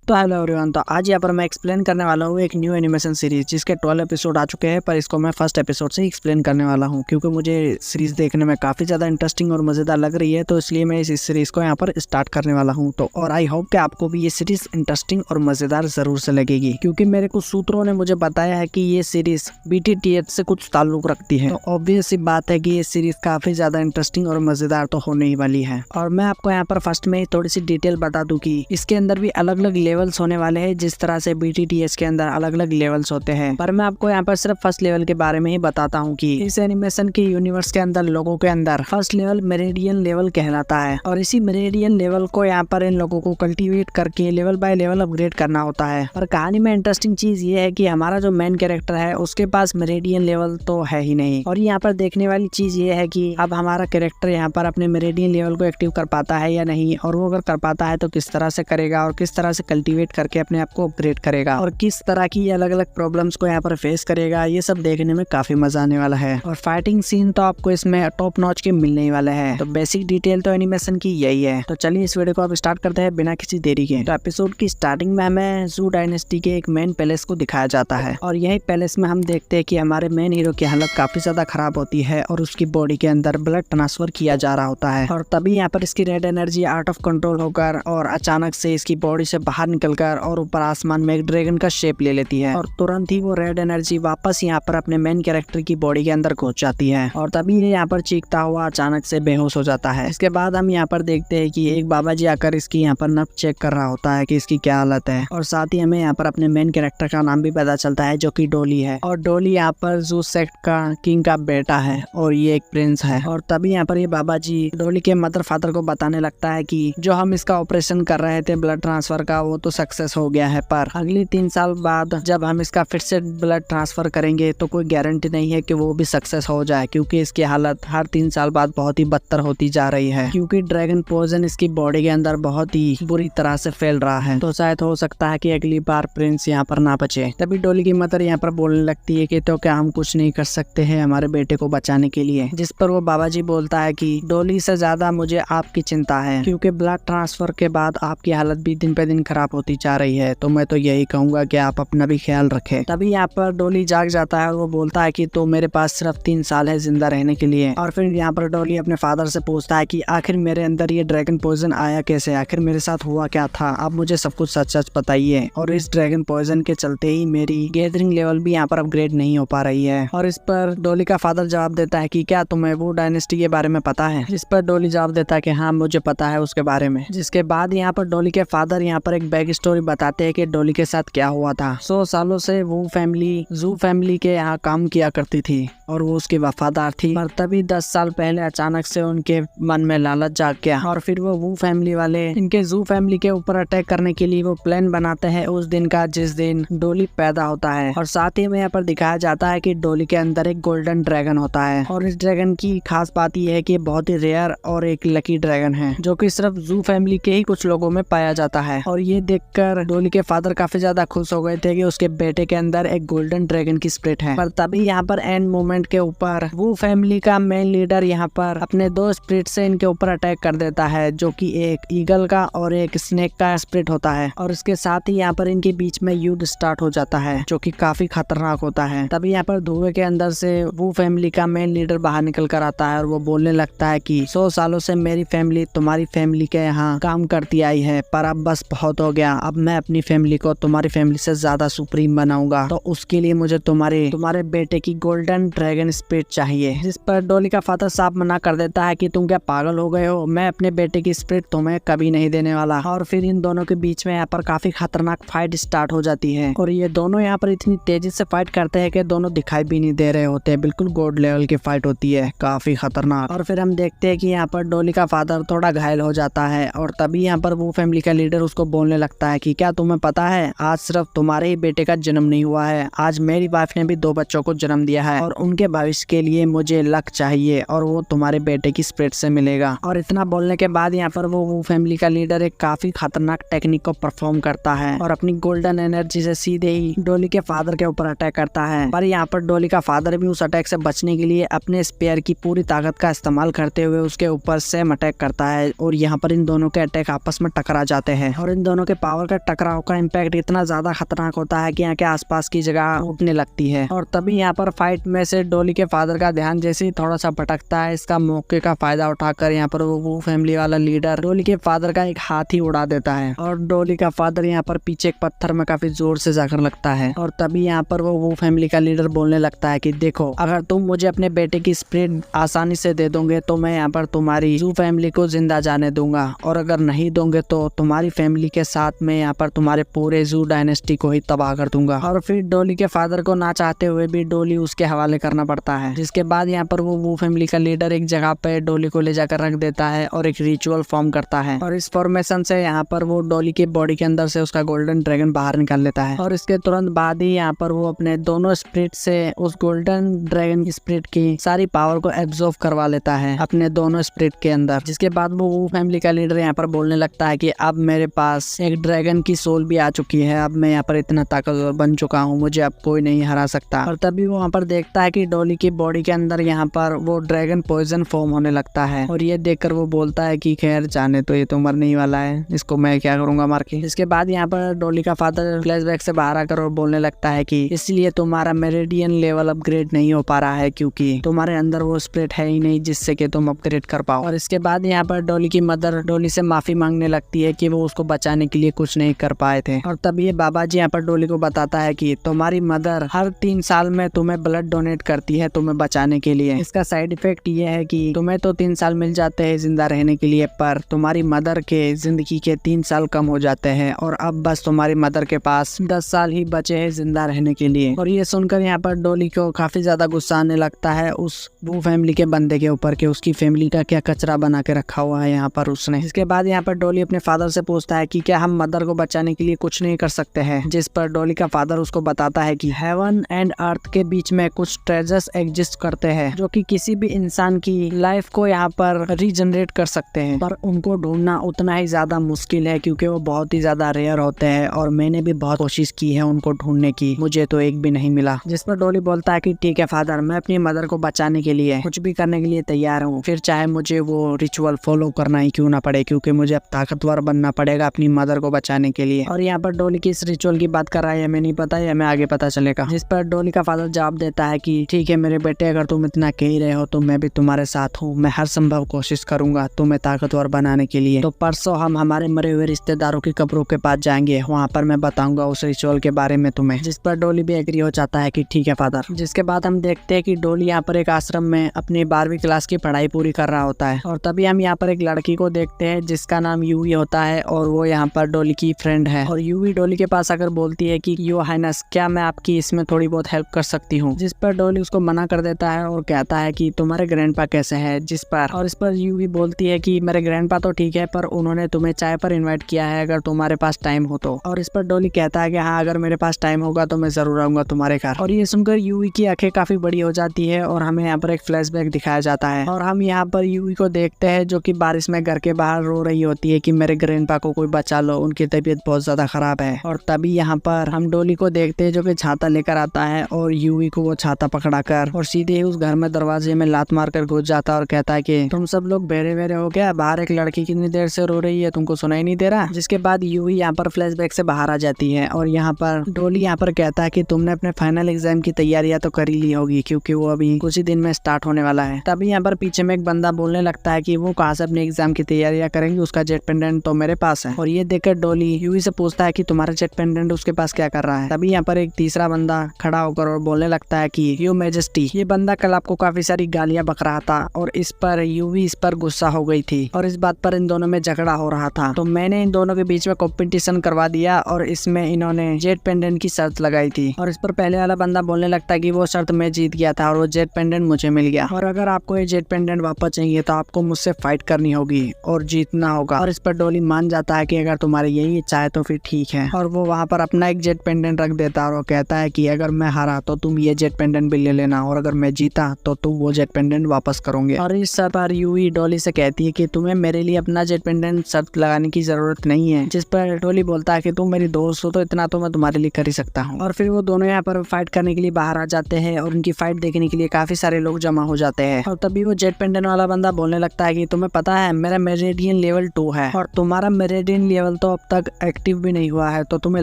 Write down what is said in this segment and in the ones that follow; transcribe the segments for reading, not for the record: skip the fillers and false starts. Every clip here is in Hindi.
तो हेलो एवरीवन, तो आज यहाँ पर मैं एक्सप्लेन करने वाला हूँ एक न्यू एनिमेशन सीरीज जिसके 12 एपिसोड आ चुके हैं, पर इसको मैं फर्स्ट एपिसोड से एक्सप्लेन करने वाला हूँ क्योंकि मुझे सीरीज देखने में काफी ज्यादा इंटरेस्टिंग और मजेदार लग रही है। तो इसलिए मैं इस सीरीज को यहाँ पर स्टार्ट करने वाला हूँ। तो और आई होप कि आपको भी ये सीरीज इंटरेस्टिंग और मजेदार जरूर से लगेगी क्योंकि मेरे कुछ सूत्रों ने मुझे बताया है कि ये सीरीज BTTH से कुछ ताल्लुक रखती है। तो ऑब्वियस सी बात है कि ये सीरीज काफी ज्यादा इंटरेस्टिंग और मजेदार तो होने ही वाली है। और मैं आपको यहाँ पर फर्स्ट में थोड़ी सी डिटेल बता दूं कि इसके अंदर भी अलग अलग लेवल्स होने वाले हैं, जिस तरह से BTTH के अंदर अलग अलग लेवल्स होते हैं। पर मैं आपको यहाँ पर सिर्फ फर्स्ट लेवल के बारे में ही बताता हूँ कि इस एनिमेशन के यूनिवर्स के अंदर लोगों के अंदर फर्स्ट लेवल मेरिडियन लेवल कहलाता है। और इसी मेरिडियन लेवल को यहाँ पर इन लोगों को कल्टीवेट करके लेवल बाय लेवल अपग्रेड करना होता है। पर कहानी में इंटरेस्टिंग चीज ये है कि हमारा जो मेन कैरेक्टर है उसके पास मेरिडियन लेवल तो है ही नहीं। और यहाँ पर देखने वाली चीज ये है कि अब हमारा कैरेक्टर यहाँ पर अपने मेरिडियन लेवल को एक्टिव कर पाता है या नहीं, और वो अगर कर पाता है तो किस तरह से करेगा और किस तरह से कल्टीवेट करके अपने आप को अपग्रेड करेगा और किस तरह की अलग अलग प्रॉब्लम्स को यहाँ पर फेस करेगा। ये सब देखने में काफी मजा आने वाला है और फाइटिंग सीन तो आपको इसमें टॉप नॉच के मिलने ही वाले हैं। तो बेसिक डिटेल तो एनिमेशन की यही है। तो चलिए इस वीडियो को अब स्टार्ट करते हैं बिना किसी देरी के। तो एपिसोड की स्टार्टिंग में हमें जू डायनेस्टी के एक मेन पैलेस को दिखाया जाता है और यही पैलेस में हम देखते हैं कि हमारे मेन हीरो की हालत काफी ज्यादा खराब होती है और उसकी बॉडी के अंदर ब्लड ट्रांसफर किया जा रहा होता है। और तभी यहाँ पर इसकी red energy out of control होकर और अचानक से इसकी बॉडी से बाहर निकलकर और ऊपर आसमान में एक ड्रैगन का शेप ले लेती है और तुरंत ही वो रेड एनर्जी वापस यहाँ पर अपने मेन कैरेक्टर की बॉडी के अंदर घुस जाती है और तभी ये यहाँ पर चीखता हुआ अचानक से बेहोश हो जाता है। इसके बाद हम यहाँ पर देखते हैं कि एक बाबा जी आकर इसकी यहाँ पर नब्ज चेक कर रहा होता है कि इसकी क्या हालत है। और साथ ही हमें यहाँ पर अपने मेन कैरेक्टर का नाम भी पता चलता है जो कि डोली है। और डोली यहाँ पर जू सेक्ट का किंग का बेटा है और ये एक प्रिंस है। और तभी यहाँ पर ये बाबा जी डोली के मदर फादर को बताने लगता है कि जो हम इसका ऑपरेशन कर रहे थे ब्लड ट्रांसफर का वो तो सक्सेस हो गया है, पर अगले 3 साल बाद जब हम इसका फिर से ब्लड ट्रांसफर करेंगे तो कोई गारंटी नहीं है कि वो भी सक्सेस हो जाए क्योंकि इसकी हालत हर 3 साल बाद बहुत ही बदतर होती जा रही है क्योंकि ड्रैगन पॉइजन इसकी बॉडी के अंदर बहुत ही बुरी तरह से फैल रहा है। तो शायद हो सकता है कि अगली बार प्रिंस यहाँ पर ना बचे। तभी डोली की मदर यहाँ पर बोलने लगती है कि तो क्या हम कुछ नहीं कर सकते हैं हमारे बेटे को बचाने के लिए, जिस पर वो बाबा जी बोलता है कि डोली से ज्यादा मुझे आपकी चिंता है क्योंकि ब्लड ट्रांसफर के बाद आपकी हालत भी दिन पे दिन खराब होती जा रही है। तो मैं तो यही कहूंगा कि आप अपना भी ख्याल रखें। तभी यहाँ पर डोली जाग जाता है और वो बोलता है कि तो मेरे पास सिर्फ 3 साल है जिंदा रहने के लिए। और फिर यहाँ पर डोली अपने फादर से पूछता है कि आखिर मेरे अंदर ये ड्रैगन पॉइजन आया कैसे, आखिर मेरे साथ हुआ क्या था, आप मुझे सब कुछ सच सच बताइए। और इस ड्रैगन पॉइजन के चलते ही मेरी गैदरिंग लेवल भी यहाँ पर अपग्रेड नहीं हो पा रही है। और इस पर डोली का फादर जवाब देता है कि क्या तुम्हें वो डायनेस्टी के बारे में पता है, जिस पर डोली जवाब देता है कि हाँ मुझे पता है उसके बारे में। जिसके बाद यहाँ पर डोली के फादर यहाँ पर एक बैक स्टोरी बताते हैं कि डोली के साथ क्या हुआ था। 100 सालों से वो फैमिली जू फैमिली के यहाँ काम किया करती थी और वो उसकी वफादार थी, पर तभी 10 साल पहले अचानक से उनके मन में लालच जाग गया और फिर वो फैमिली वाले इनके जू फैमिली के ऊपर अटैक करने के लिए वो प्लान बनाते हैं उस दिन का जिस दिन डोली पैदा होता है। और साथ ही में यहाँ पर दिखाया जाता है कि डोली के अंदर एक गोल्डन ड्रैगन होता है और इस ड्रैगन की खास बात यह है कि बहुत ही रेयर और एक लकी ड्रैगन है जो कि सिर्फ जू फैमिली के ही कुछ लोगों में पाया जाता है। और ये देखकर डोली के फादर काफी ज्यादा खुश हो गए थे कि उसके बेटे के अंदर एक गोल्डन ड्रैगन की स्पिरिट है। पर तभी यहाँ पर एंड मोमेंट के ऊपर वो फैमिली का मेन लीडर यहाँ पर अपने 2 स्पिरिट से इनके ऊपर अटैक कर देता है जो कि एक ईगल का और एक स्नेक का स्पिरिट होता है। और इसके साथ ही यहाँ पर इनके बीच में युद्ध स्टार्ट हो जाता है जो कि काफी खतरनाक होता है। तभी यहाँ पर धुएं के अंदर से वो फैमिली का मेन लीडर बाहर निकल कर आता है और वो बोलने लगता है कि 100 सालों से मेरी फैमिली तुम्हारी फैमिली के यहाँ काम करती आई है, पर अब बस बहुत हो गया। अब मैं अपनी फैमिली को तुम्हारी फैमिली से ज्यादा सुप्रीम बनाऊंगा, तो उसके लिए मुझे तुम्हारे बेटे की गोल्डन ड्रैगन स्पिरिट चाहिए। जिस पर डोली का फादर साफ मना कर देता है कि तुम क्या पागल हो गए हो, मैं अपने बेटे की स्पिरिट तुम्हें कभी नहीं देने वाला। और फिर इन दोनों के बीच में यहाँ पर काफी खतरनाक फाइट स्टार्ट हो जाती है और ये दोनों यहाँ पर इतनी तेजी से फाइट करते हैं कि दोनों दिखाई भी नहीं दे रहे होते। बिल्कुल गॉड लेवल की फाइट होती है, काफी खतरनाक। और फिर हम देखते हैं कि यहाँ पर डोली का फादर थोड़ा घायल हो जाता है और तभी यहाँ पर वो फैमिली का लीडर उसको बोलने लगता है कि क्या तुम्हें पता है आज सिर्फ तुम्हारे ही बेटे का जन्म नहीं हुआ है, आज मेरी वाइफ ने भी 2 बच्चों को जन्म दिया है और उनके भविष्य के लिए मुझे लक चाहिए और वो तुम्हारे बेटे की स्पिरिट से मिलेगा। और इतना बोलने के बाद यहाँ पर वो फैमिली का लीडर एक काफी खतरनाक टेक्निक को परफॉर्म करता है और अपनी गोल्डन एनर्जी से सीधे ही डोली के फादर के ऊपर अटैक करता है। पर यहाँ पर डोली का फादर भी उस अटैक से बचने के लिए अपने स्पेयर की पूरी ताकत का इस्तेमाल करते हुए उसके ऊपर सेम अटैक करता है और यहाँ पर इन दोनों के अटैक आपस में टकरा जाते हैं और इन दोनों के पावर का टकराव का इम्पैक्ट इतना ज्यादा खतरनाक होता है कि यहाँ के आसपास की जगह उठने लगती है। और तभी यहाँ पर फाइट में से डोली के फादर का ध्यान जैसे ही थोड़ा सा भटकता है, इसका मौके का फायदा उठाकर यहाँ पर वो फैमिली वाला लीडर डोली के फादर का एक हाथ ही उड़ा देता है और डोली का फादर यहाँ पर पीछे एक पत्थर में काफी जोर से जाकर लगता है। और तभी यहाँ पर वो फैमिली का लीडर बोलने लगता है कि देखो, अगर तुम मुझे अपने बेटे की स्प्रिट आसानी से दे दोगे तो मैं यहाँ पर तुम्हारी जू फैमिली को जिंदा जाने दूंगा, और अगर नहीं दोगे तो तुम्हारी फैमिली के साथ में यहाँ पर तुम्हारे पूरे जू डायनेस्टी को ही तबाह कर दूंगा। और फिर डोली के फादर को ना चाहते हुए भी डोली उसके हवाले करना पड़ता है, जिसके बाद यहाँ पर वो फैमिली का लीडर एक जगह पे डोली को ले जाकर रख देता है और एक रिचुअल फॉर्म करता है। और इस फॉर्मेशन से यहाँ पर वो डोली के बॉडी के अंदर से उसका गोल्डन ड्रैगन बाहर निकाल लेता है। और इसके तुरंत बाद ही यहाँ पर वो अपने दोनों स्पिरिट से उस गोल्डन ड्रैगन की स्पिरिट की सारी पावर को एब्जॉर्ब करवा लेता है अपने दोनों स्पिरिट के अंदर। जिसके बाद वो फैमिली का लीडर यहाँ पर बोलने लगता है कि अब मेरे पास एक ड्रैगन की सोल भी आ चुकी है, अब मैं यहाँ पर इतना ताकतवर बन चुका हूँ, मुझे अब कोई नहीं हरा सकता। और तभी वो वहाँ पर देखता है कि डोली की बॉडी के अंदर यहाँ पर वो ड्रैगन पॉइजन फॉर्म होने लगता है। और ये देखकर वो बोलता है कि खैर जाने तो, ये तो मरने ही वाला है, इसको मैं क्या करूंगा मार के। इसके बाद यहाँ पर डोली का फादर फ्लैशबैक से बाहर आकर और बोलने लगता है कि इसलिए तुम्हारा मेरिडियन लेवल अपग्रेड नहीं हो पा रहा है क्योंकि तुम्हारे अंदर वो स्पिरिट है ही नहीं जिससे कि तुम अपग्रेड कर पाओ। और इसके बाद यहाँ पर डोली की मदर डोली से माफी मांगने लगती है कि वो उसको बचाने के लिए कुछ नहीं कर पाए थे। और तभी ये बाबा जी यहाँ पर डोली को बताता है कि तुम्हारी मदर हर 3 साल में तुम्हें ब्लड डोनेट करती है तुम्हें बचाने के लिए। इसका साइड इफेक्ट ये है कि तुम्हें तो 3 साल मिल जाते हैं जिंदा रहने के लिए, पर तुम्हारी मदर के जिंदगी के 3 साल कम हो जाते हैं और अब बस तुम्हारी मदर के पास 10 साल ही बचे हैं जिंदा रहने के लिए। और ये सुनकर यहाँ पर डोली को काफी ज्यादा गुस्सा आने लगता है उस वो फैमिली के बंदे के ऊपर कि उसकी फैमिली का क्या कचरा बना के रखा हुआ है यहाँ पर उसने। इसके बाद यहाँ पर डोली अपने फादर से पूछता है कि क्या हम मदर को बचाने के लिए कुछ नहीं कर सकते हैं, जिस पर डोली का फादर उसको बताता है कि हेवन एंड अर्थ के बीच में कुछ ट्रेजर्स एग्जिस्ट करते हैं जो कि किसी भी इंसान की लाइफ को यहाँ पर रीजनरेट कर सकते हैं, पर उनको ढूंढना उतना ही ज्यादा मुश्किल है क्योंकि वो बहुत ही ज्यादा रेयर होते हैं और मैंने भी बहुत कोशिश की है उनको ढूंढने की, मुझे तो एक भी नहीं मिला। जिस पर डोली बोलता है कि ठीक है फादर, मैं अपनी मदर को बचाने के लिए कुछ भी करने के लिए तैयार हूँ, फिर चाहे मुझे वो रिचुअल फॉलो करना ही क्यों ना पड़े, क्योंकि मुझे अब ताकतवर बनना पड़ेगा अपनी मदर को बचाने के लिए। और यहाँ पर डोली की इस रिचुअल की बात कर रहा है हमें नहीं पता, या हमें आगे पता चलेगा। जिस पर डोली का फादर जवाब देता है कि ठीक है मेरे बेटे, अगर तुम इतना कह ही रहे हो तो मैं भी तुम्हारे साथ हूँ, मैं हर संभव कोशिश करूंगा तुम्हें ताकतवर बनाने के लिए। तो परसों हम हमारे मरे हुए रिश्तेदारों की कब्रों के पास जाएंगे, वहाँ पर मैं बताऊंगा उस रिचुअल के बारे में तुम्हें। जिस पर डोली भी एग्री हो जाता है कि ठीक है फादर। जिसके बाद हम देखते हैं कि डोली यहाँ पर एक आश्रम में अपनी 12वीं क्लास की पढ़ाई पूरी कर रहा होता है। और तभी हम यहाँ पर एक लड़की को देखते हैं जिसका नाम यूवी होता है और वो यहाँ पर डोली की फ्रेंड है। और यूवी डोली के पास आकर बोलती है कि योर हाइनेस, क्या मैं आपकी इसमें थोड़ी बहुत हेल्प कर सकती हूँ। जिस पर डोली उसको मना कर देता है और कहता है कि तुम्हारे ग्रैंडपा कैसे है। जिस पर और इस पर यूवी बोलती है कि मेरे ग्रैंडपा तो ठीक है, पर उन्होंने तुम्हें चाय पर इन्वाइट किया है अगर तुम्हारे पास टाइम हो तो। और इस पर डोली कहता है कि हाँ, अगर मेरे पास टाइम होगा तो मैं जरूर आऊंगा तुम्हारे घर। और ये सुनकर यूवी की आंखें काफी बड़ी हो जाती है और हमें यहाँ पर एक फ्लैशबैक दिखाया जाता है और हम यहाँ पर यूवी को देखते हैं जो कि बारिश में घर के बाहर रो रही होती है कि मेरे ग्रैंडपा को कोई बचा लो, उनकी तबीयत बहुत ज्यादा खराब है। और तभी यहाँ पर हम डोली को देखते हैं जो कि छाता लेकर आता है और यूवी को वो छाता पकड़ाकर और सीधे ही उस घर में दरवाजे में लात मारकर घुस जाता है और कहता है कि तुम सब लोग बेरे हो गया, बाहर एक लड़की कितनी देर से रो रही है, तुमको सुनाई नहीं दे रहा। जिसके बाद यूवी यहाँ पर फ्लैशबैक से बाहर आ जाती है और यहाँ पर डोली यहाँ पर कहता है कि तुमने अपने फाइनल एग्जाम की तैयारियां तो कर ही ली होगी क्योंकि वो अभी कुछ ही दिन में स्टार्ट होने वाला है। तभी यहाँ पर पीछे में एक बंदा बोलने लगता है कि वो कहाँ से अपने एग्जाम की तैयारियां करेंगे, उसका जेट पेंडेंट तो मेरे पास है। और ये देखकर डोली यूवी से पूछता है कि तुम्हारा जेट पेंडेंट उसके पास क्या कर रहा है। तभी यहाँ पर एक तीसरा बंदा खड़ा होकर और बोलने लगता है कि योर मैजेस्टी, ये बंदा कल आपको काफी सारी गालियां बक रहा था और इस पर यूवी इस पर गुस्सा हो गई थी और इस बात पर इन दोनों में झगड़ा हो रहा था, तो मैंने इन दोनों के बीच में कॉम्पिटिशन करवा दिया और इसमें इन्होंने जेट पेंडेंट की शर्त लगाई थी। और इस पर पहले वाला बंदा बोलने लगता है कि वो शर्त मैं जीत गया था और वो जेट पेंडेंट मुझे मिल गया, और अगर आपको ये जेट पेंडेंट वापस चाहिए तो आपको मुझसे फाइट करनी होगी और जीतना होगा। और इस पर डोली मान जाता है कि अगर तुम्हारी यही इच्छा है तो फिर ठीक है, और वो वहाँ पर अपना एक जेट पेंडेंट रख देता है और वो कहता है कि अगर मैं हारा तो तुम ये जेट पेंडेंट भी ले लेना और अगर मैं जीता तो तुम वो जेट पेंडेंट वापस करोगे। और इस पर यूवी डोली से कहती है कि तुम्हें मेरे लिए अपना जेट पेंडेंट शर्त लगाने की जरूरत नहीं है। जिस पर डोली बोलता है कि तुम मेरी दोस्त हो तो इतना तो मैं तुम्हारे लिए कर ही सकता हूँ। और फिर वो दोनों यहाँ पर फाइट करने के लिए बाहर आ जाते हैं और उनकी फाइट देखने के लिए काफी सारे लोग जमा हो जाते हैं। और तभी वो जेट पेंडेंट वाला बंदा बोलने लगता है कि तुम्हें पता है मेरा मेरिडियन लेवल 2 है और तुम्हारा मेरिडियन लेवल तो अब तक एक्टिव भी नहीं हुआ है, तो तुम्हें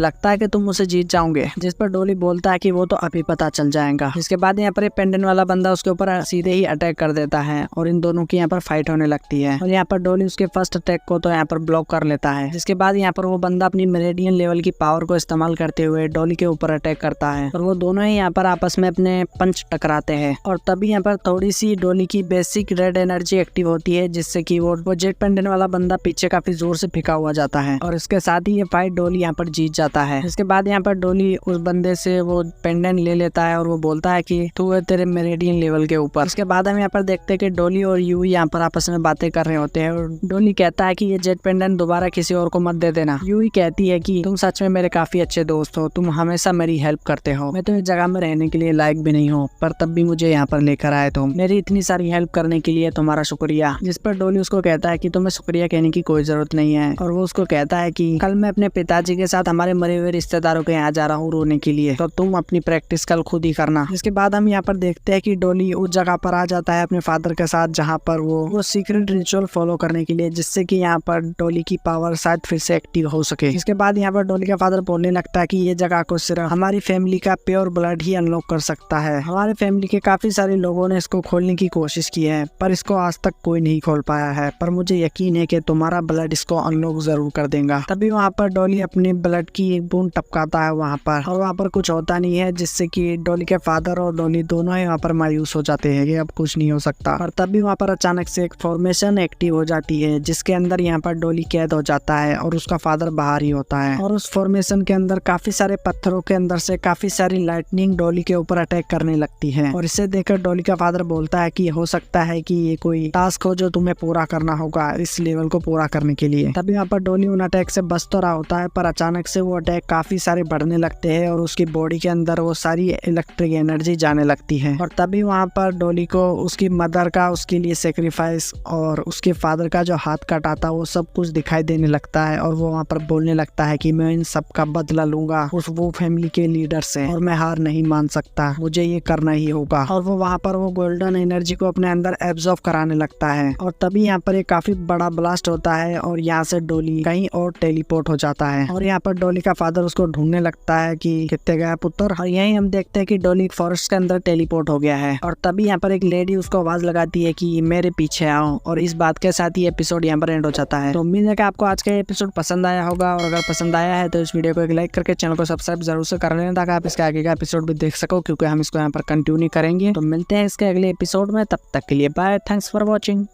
लगता है कि तुम उसे जीत जाओगे? जिस पर डोली बोलता है कि वो तो अभी पता चल जाएगा। जिसके बाद यहाँ पर पेंडेंट वाला बंदा उसके ऊपर सीधे ही अटैक कर देता है और इन दोनों की यहाँ पर फाइट होने लगती है और यहाँ पर डोली उसके फर्स्ट अटैक को तो यहाँ पर ब्लॉक कर लेता है। जिसके बाद यहाँ पर वो बंदा अपनी मेरेडियन लेवल की पावर को इस्तेमाल करते हुए डोली के ऊपर अटैक करता है और वो दोनों ही यहाँ पर आपस में अपने पंच टकराते हैं और तभी यहाँ पर थोड़ी सी डोली की बेसिक रेड एनर्जी एक्टिव होती है, जिससे कि वो जेट पेंडेंट वाला बंदा पीछे काफी जोर से फेंका हुआ जाता है और इसके साथ ही ये फाइट डोली यहाँ पर जीत जाता है। इसके बाद यहाँ पर डोली उस बंदे से वो पेंडेंट ले लेता है और वो बोलता है कि तू है तेरे मेरेडियन लेवल के ऊपर। इसके बाद हम यहाँ पर देखते हैं कि डोली और यूई यहाँ पर आपस में बातें कर रहे होते हैं और डोली कहता है कि ये जेट पेंडेंट दोबारा किसी और को मत दे देना। यूई कहती है कि तुम सच में मेरे काफी अच्छे दोस्त हो, तुम हमेशा मेरी हेल्प करते हो, मैं तो इस जगह में रहने के लिए लायक भी नहीं हूँ पर तब भी मुझे यहाँ पर लेकर आए तुम, मेरी इतनी सारी हेल्प करने के लिए तुम्हारा शुक्रिया। जिस पर डोली उसको कहता है कि तुम्हें शुक्रिया कहने की कोई जरूरत नहीं है और वो उसको कहता है कि कल मैं अपने पिताजी के साथ हमारे मरे हुए रिश्तेदारों के यहाँ जा रहा हूँ रोने के लिए, तो तुम अपनी प्रैक्टिस कल खुद ही करना। इसके बाद हम यहाँ पर देखते हैं कि डोली उस जगह पर आ जाता है अपने फादर के साथ जहाँ पर वो सीक्रेट रिचुअल फॉलो करने के लिए, जिससे कि यहाँ पर डोली की पावर शायद फिर से एक्टिव हो सके। इसके बाद यहाँ पर डोली का फादर बोलने लगता है कि ये जगह को सिर्फ हमारी फैमिली का प्योर ब्लड ही अनलॉक कर सकता है। हमारे फैमिली के काफी सारे लोगों ने इसको खोलने की कोशिश की है पर इसको आज तक कोई नहीं खोल पाया है, पर मुझे यकीन है कि तुम्हारा ब्लड इसको अनलॉक जरूर कर देगा। तभी वहाँ पर डोली अपने ब्लड की एक बूंद टपकाता है वहाँ पर और वहाँ पर कुछ होता नहीं है, जिससे कि डोली के फादर और डोली दोनों ही वहाँ पर मायूस हो जाते हैं कि अब कुछ नहीं हो सकता। और तभी वहाँ पर अचानक से एक फॉर्मेशन एक्टिव हो जाती है जिसके अंदर यहाँ पर डोली कैद हो जाता है और उसका फादर बाहर ही होता है और उस फॉर्मेशन के अंदर काफी सारे पत्थरों के अंदर से काफी सारी लाइटनिंग डोली के ऊपर अटैक करने लगती है और इसे देखकर डोली का फादर बोलता है कि हो सकता है कि ये कोई टास्क हो जो तुम्हें पूरा करना होगा इस लेवल को पूरा करने के लिए। तभी यहाँ पर डोली उन अटैक से बच तो रहा होता है पर अचानक से वो अटैक काफी सारे बढ़ने लगते हैं और उसकी बॉडी के अंदर वो सारी इलेक्ट्रिक एनर्जी जाने लगती है और तभी वहाँ पर डोली को उसकी मदर का उसके लिए सेक्रीफाइस और उसके फादर का जो हाथ काटा था वो सब कुछ दिखाई देने लगता है और वो वहाँ पर बोलने लगता है कि मैं इन सब का बदला लूंगा वो फैमिली के लीडर से और मैं हार नहीं मान सकता, मुझे ये करना ही होगा। और वो वहाँ पर वो गोल्डन एनर्जी को अपने अंदर एब्जॉर्ब कराने लगता है और तभी यहाँ पर एक काफी बड़ा ब्लास्ट होता है और यहाँ से डोली कहीं और टेलीपोर्ट हो जाता है और यहाँ पर डोली का फादर उसको ढूंढने लगता है कि कितने गया पुत्र। और यही हम देखते हैं कि डोली फॉरेस्ट के अंदर टेलीपोर्ट हो गया है और तभी यहाँ पर एक लेडी उसको आवाज लगाती है कि मेरे पीछे आओ और इस बात के साथ ही एपिसोड यहाँ पर एंड हो जाता है। तो उम्मीद है कि आपको आज का एपिसोड पसंद आया होगा और अगर पसंद आया है तो इस वीडियो को एक लाइक करके चैनल को सब्सक्राइब जरूर से कर लेना ताकि आप इसके आगे का एपिसोड भी देख सको, क्योंकि हम इसको यहाँ पर कंटिन्यू करेंगे। तो मिलते हैं इसके अगले एपिसोड में, तब तक के लिए बाय, थैंक्स फॉर वॉचिंग।